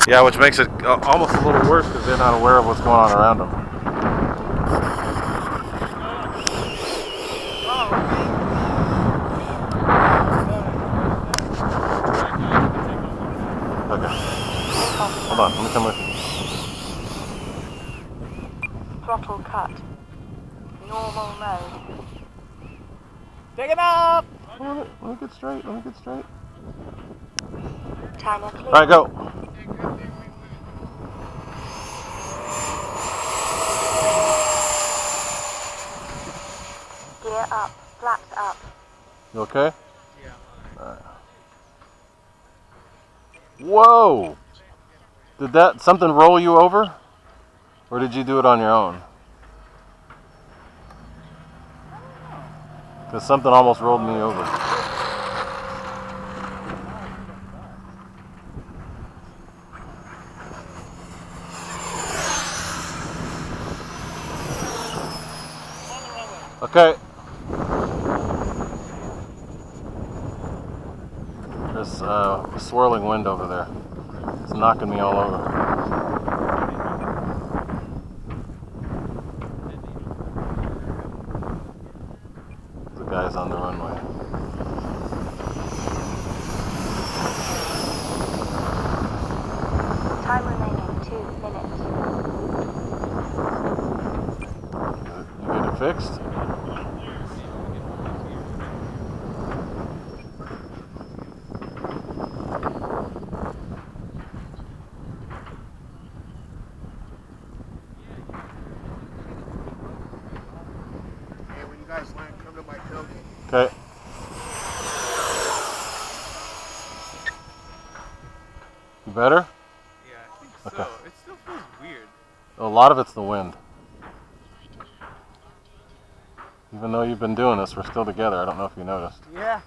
Yeah, which makes it almost a little worse because they're not aware of what's going on around them. Okay. Hold on, let me come with you. Throttle cut. Normal mode. Take it off! Let me get straight, let me get straight. Timer clear. Alright, go. Gear up. Flaps up. You okay? Yeah. Alright. Whoa! Did that something roll you over? Or did you do it on your own? Because something almost rolled me over. Okay. There's a swirling wind over there. It's knocking me all over. The guy's on the runway. Time remaining 2 minutes. You get it fixed? Hey, when you guys land, come to my tailgate. Okay. You better? Yeah, I think Okay. so. It still feels weird. A lot of it's the wind. Even though you've been doing this, we're still together. I don't know if you noticed. Yeah.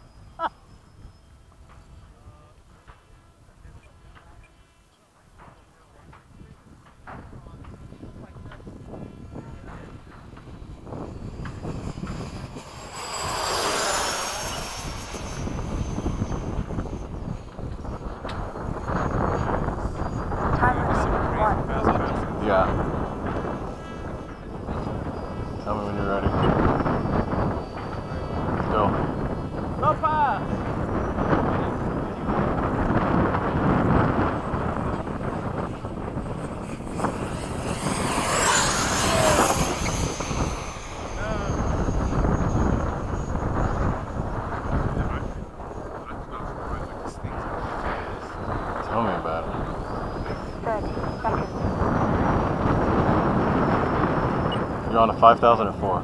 Time remaining 1 minute. Yeah. Tell me when you're ready. Let's go. Papa! Tell me about it. 30 seconds. You're on a 5004.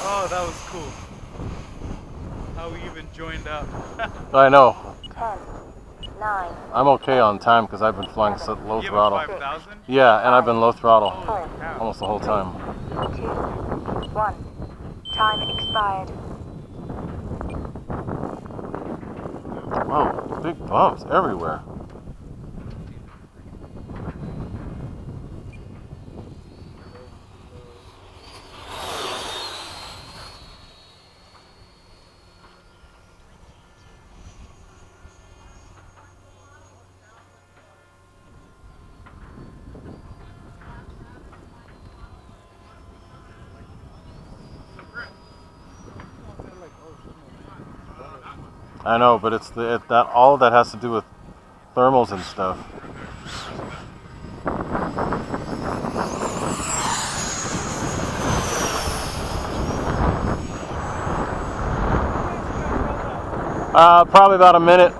Oh, that was cool. How we even joined up. I know. 10, 9, I'm okay on time because I've been flying low You have a throttle. 5,000? Yeah, and I've been low throttle Holy cow. almost the whole time. 2, 1. Time expired. Whoa, big bumps everywhere. I know, but it's that all of that has to do with thermals and stuff. Probably about a minute.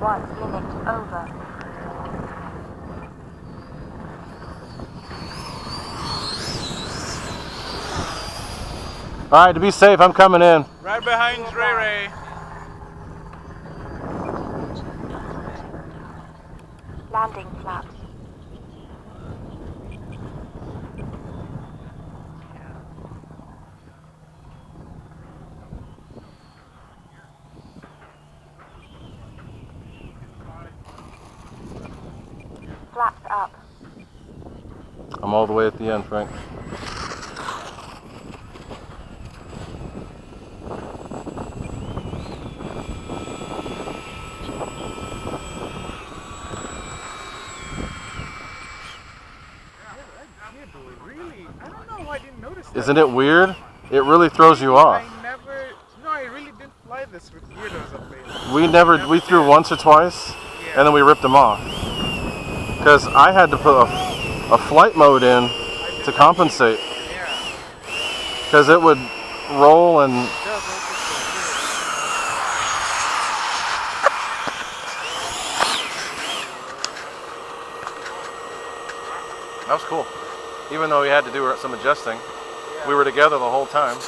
One minute over. All right, to be safe, I'm coming in. Right behind Ray Ray. Landing flaps. I'm all the way at the end, Frank. I don't know why I didn't notice that. Isn't it weird? It really throws you off. I really didn't fly this with gear nose up there. We threw once or twice, and then we ripped them off. Because I had to put a flight mode in to compensate. Yeah. Because it would roll and... That was cool. Even though we had to do some adjusting, we were together the whole time.